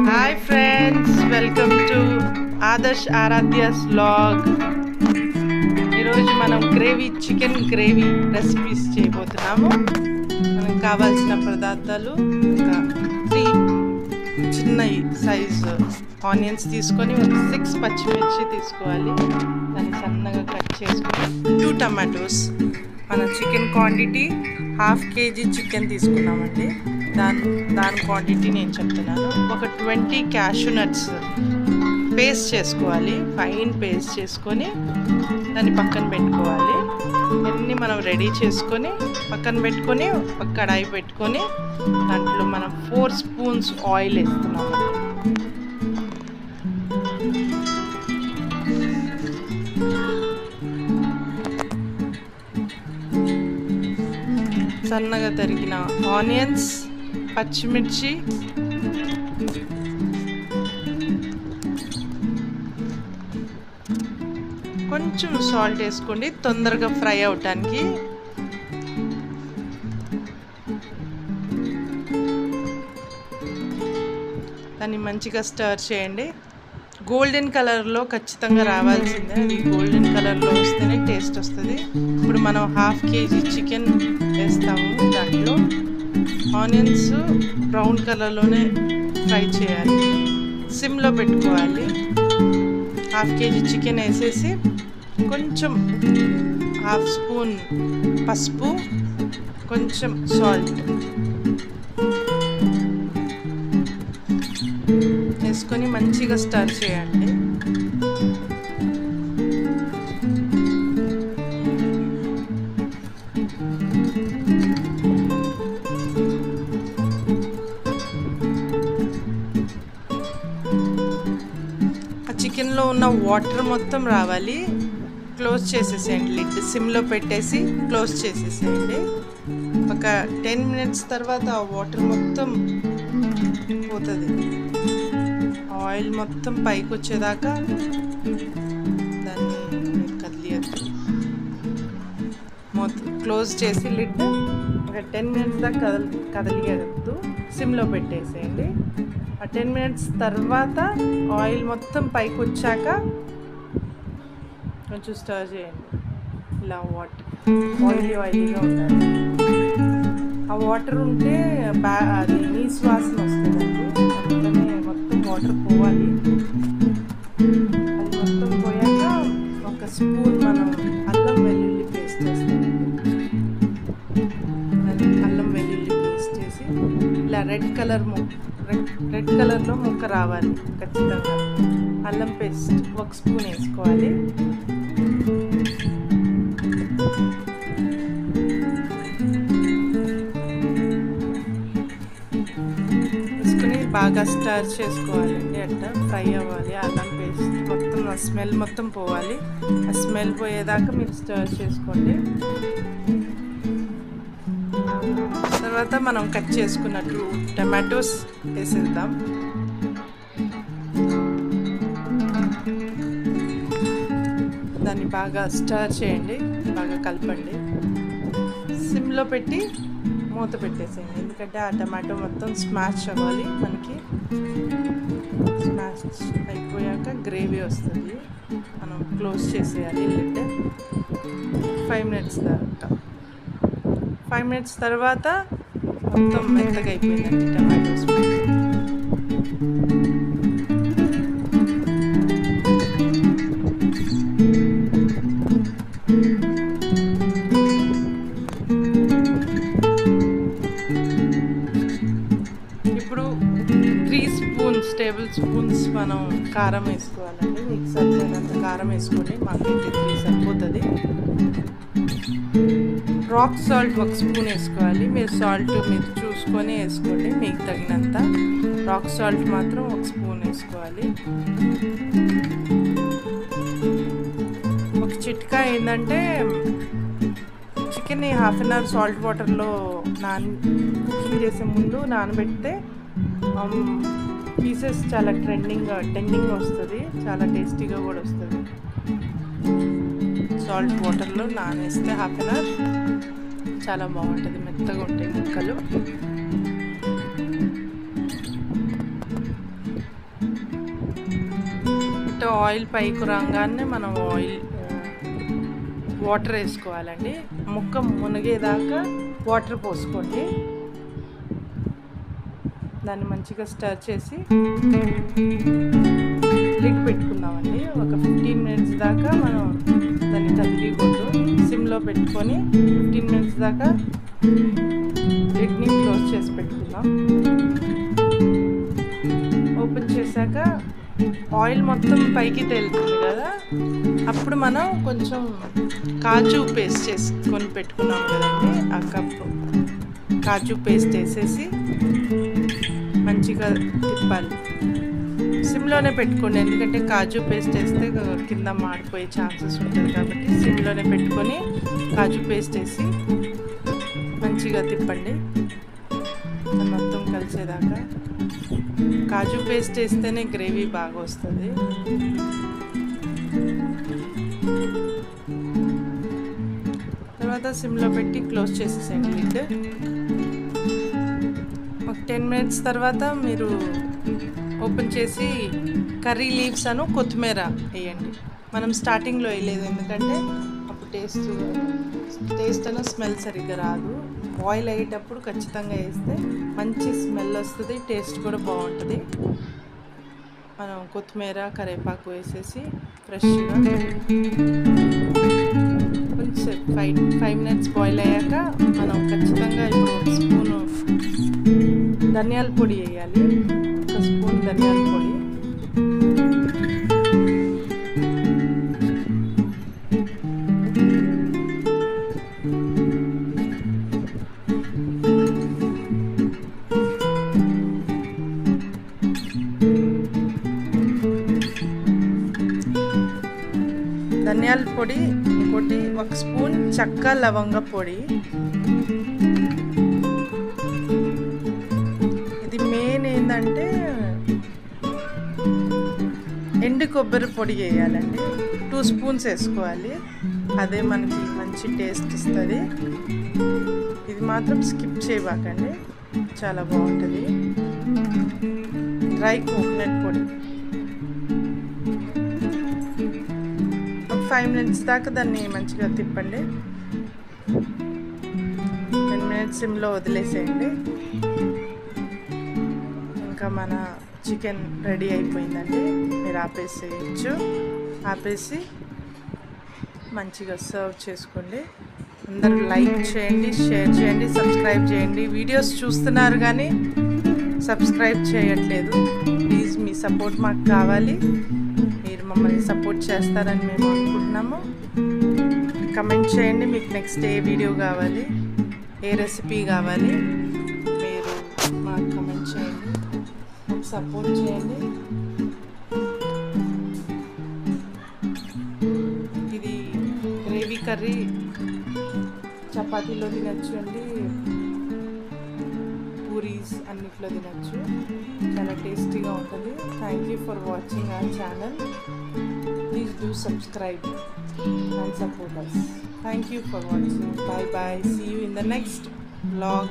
Hi friends, welcome to Adarsh Aradhya's vlog. ఈరోజు మనం chicken gravy recipes చేయబోతున్నాము. మనకు కావాల్సిన పదార్థాలు ఒక 3 చిన్న సైజు ఆనియన్స్ తీసుకొని 6 పచ్చిమిర్చి తీసుకోవాలి. దాన్ని సన్నగా కట్ చేసుకొని 2 టమాటోస్. మన చికెన్ క్వాంటిటీ 1/2 kg చికెన్ తీసుకున్నామండి. దాని క్వాంటిటీ నేను చెప్తున్నాను. ఒక 20 క్యాషూ నట్స్ పేస్ట్ చేసుకోవాలి. ఫైన్ పేస్ట్ చేసుకొని దాన్ని పక్కన పెట్టుకోవాలి. ఇవన్నీ మనం రెడీ చేసుకొని పక్కన పెట్టుకొని ఒక కడాయి పెట్టుకొని దాంట్లో మనం 4 స్పూన్స్ ఆయిల్ వేస్తున్నాము. సన్నగా తరిగిన ఆనియన్స్, పచ్చిమిర్చి, కొంచెం సాల్ట్ వేసుకోండి తొందరగా ఫ్రై అవటానికి. దాన్ని మంచిగా స్టర్ చేయండి. గోల్డెన్ కలర్లో ఖచ్చితంగా రావాల్సిందే. అది గోల్డెన్ కలర్లో వస్తేనే టేస్ట్ వస్తుంది. ఇప్పుడు మనం 1/2 kg చికెన్ వేస్తాము. దాంట్లో ఆనియన్స్ బ్రౌన్ కలర్లోనే ఫ్రై చేయాలి. సిమ్లో పెట్టుకోవాలి. 1/2 kg చికెన్ వేసేసి కొంచెం 1/2 స్పూన్ పసుపు, కొంచెం సాల్ట్ వేసుకొని మంచిగా స్టర్ చేయండి. ఆ చికెన్లో ఉన్న వాటర్ మొత్తం రావాలి. క్లోజ్ చేసేసేయండి. లిడ్ సిమ్లో పెట్టేసి క్లోజ్ చేసేసేయండి. ఒక 10 minutes తర్వాత ఆ వాటర్ మొత్తం పోతుంది. ఆయిల్ మొత్తం పైకి వచ్చేదాకా దాన్ని కదిలియద్దు. మొత్తం క్లోజ్ చేసి లిడ్ ఒక 10 minutes దాకా కదిలియద్దు. సిమ్లో పెట్టేసేయండి. ఆ 10 minutes తర్వాత ఆయిల్ మొత్తం పైకి వచ్చాక కొంచెం స్టర్ చేయండి. ఇలా ఆయిలీగా ఉండాలి. ఆ వాటర్ ఉంటే అది నీసు వాసన వస్తుందండి. అందుకనే మొత్తం వాటర్ పోవాలి. అది మొత్తం పోయాక ఒక స్పూన్ మనం అల్లం వెల్లుల్లి పేస్ట్ వేస్తామండి. అల్లం వెల్లుల్లి పేస్ట్ వేసి ఇలా రెడ్ కలర్లో ముక్క రావాలి. ఖచ్చితంగా అల్లం పేస్ట్ 1 స్పూన్ వేసుకోవాలి. బాగా స్టర్ చేసుకోవాలండి. అట్లా ఫ్రై అవ్వాలి. అల్లం పేస్ట్ మొత్తం ఆ స్మెల్ మొత్తం పోవాలి. ఆ స్మెల్ పోయేదాకా మీరు స్టర్ చేసుకోండి. తర్వాత మనం కట్ చేసుకున్నట్టు టమాటోస్ వేసేద్దాం. దాన్ని బాగా స్టర్ చేయండి. బాగా కలపండి. సిమ్లో పెట్టి మూత పెట్టేసేయండి. ఎందుకంటే ఆ టమాటో మొత్తం స్మాష్ అవ్వాలి. మనకి స్మాష్ అయిపోయాక గ్రేవీ వస్తుంది. మనం క్లోజ్ చేసేయాలి లిడ్. 5 minutes దాకా. 5 minutes తర్వాత మొత్తం మెత్తగా అయిపోయిందండి టమాటోస్. టేబుల్ స్పూన్స్ మనం కారం వేసుకోవాలండి. మీకు సరిపోయినంత కారం వేసుకోండి. మాకైతే 3 సరిపోతుంది. రాక్ సాల్ట్ 1 స్పూన్ వేసుకోవాలి. మీరు సాల్ట్ మీరు చూసుకొని వేసుకోండి. మీకు తగినంత. రాక్ సాల్ట్ మాత్రం 1 స్పూన్ వేసుకోవాలి. ఒక చిట్కా ఏంటంటే చికెన్ని 1/2 hour సాల్ట్ వాటర్లో కుకింగ్ చేసే ముందు నానబెడితే పీసెస్ చాలా టెండింగ్ వస్తుంది. చాలా టేస్టీగా కూడా వస్తుంది. సాల్ట్ వాటర్లో నానేస్తే 1/2 hour చాలా బాగుంటుంది. మెత్తగా ఉంటాయి ముక్కలు. జస్ట్ ఆయిల్ పైకి రాగానే మనం వాటర్ వేసుకోవాలండి. ముక్క మునిగేదాకా వాటర్ పోసుకోండి. దాన్ని మంచిగా స్టర్ చేసి లిడ్ పెట్టుకుందామండి. ఒక 15 మినిట్స్ దాకా మనం దాన్ని కదిలిపోతూ సిమ్లో పెట్టుకొని 15 మినిట్స్ దాకా లిడ్ని క్లోజ్ చేసి పెట్టుకుందాం. ఓపెన్ చేశాక ఆయిల్ మొత్తం పైకి తేలుతుంది కదా, అప్పుడు మనం కొంచెం కాజు పేస్ట్ చేసుకొని పెట్టుకున్నాం కదండి, ఆ కప్పు కాజు పేస్ట్ వేసేసి మంచిగా తిప్పాలి. సిమ్లోనే పెట్టుకోండి, ఎందుకంటే కాజు పేస్ట్ వేస్తే కింద మాడిపోయే ఛాన్సెస్ ఉంటుంది కాబట్టి సిమ్లోనే పెట్టుకొని కాజు పేస్ట్ వేసి మంచిగా తిప్పండి మొత్తం కలిసేదాకా. కాజు పేస్ట్ వేస్తేనే గ్రేవీ బాగా వస్తుంది. తర్వాత సిమ్లో పెట్టి క్లోజ్ చేసేసేయండి లిడ్. ఒక 10 మినిట్స్ తర్వాత మీరు ఓపెన్ చేసి కర్రీ లీవ్స్ అను కొత్తిమీర వేయండి. మనం స్టార్టింగ్లో వేయలేదు, ఎందుకంటే అప్పుడు టేస్ట్ అను స్మెల్ సరిగ్గా రాదు. బాయిల్ అయ్యేటప్పుడు ఖచ్చితంగా వేస్తే మంచి స్మెల్ వస్తుంది, టేస్ట్ కూడా బాగుంటుంది. మనం కొత్తిమీర కరివేపాకు వేసేసి ఫ్రెష్గా కొంచెం 5 మినిట్స్ బాయిల్ అయ్యాక మనం ఖచ్చితంగా ఇప్పుడు 1 స్పూను ధనియాల పొడి వేయాలి. 1 స్పూన్ ధనియాల పొడి, ధనియాల పొడి, ఇంకోటి 1 స్పూన్ చెక్క లవంగ పొడి. ఇది మెయిన్ ఏంటంటే ఎండు కొబ్బరి పొడి వేయాలండి. 2 స్పూన్స్ వేసుకోవాలి, అదే మనకి మంచి టేస్ట్ ఇస్తుంది. ఇది మాత్రం స్కిప్ చేయబాకండి, చాలా బాగుంటుంది. డ్రై కోకోనట్ పొడి 5 మినిట్స్ దాకా దాన్ని మంచిగా తిప్పండి. 10 మినిట్స్ సిమ్లో వదిలేసేయండి. ఇంకా మన చికెన్ రెడీ అయిపోయిందండి. మీరు ఆపేసేయచ్చు. ఆపేసి మంచిగా సర్వ్ చేసుకోండి. అందరూ లైక్ చేయండి, షేర్ చేయండి, సబ్స్క్రైబ్ చేయండి. వీడియోస్ చూస్తున్నారు కానీ సబ్స్క్రైబ్ చేయట్లేదు. ప్లీజ్ మీ సపోర్ట్ మాకు కావాలి. మీరు మమ్మల్ని సపోర్ట్ చేస్తారని మేము అనుకుంటున్నాము. కమెంట్ చేయండి, మీకు నెక్స్ట్ ఏ వీడియో కావాలి, ఏ రెసిపీ కావాలి, మీరు మాకు కమెంట్ చేయండి, మాకు సపోర్ట్ చేయండి. ఇది గ్రేవీ కర్రీ చపాతీలో తినచ్చు అండి, పూరీస్ అన్నిట్లో తినచ్చు. చాలా టేస్టీగా ఉంటుంది. Thank you for watching our channel. Please do subscribe and support us. Thank you for watching. Bye bye. See you in the next vlog.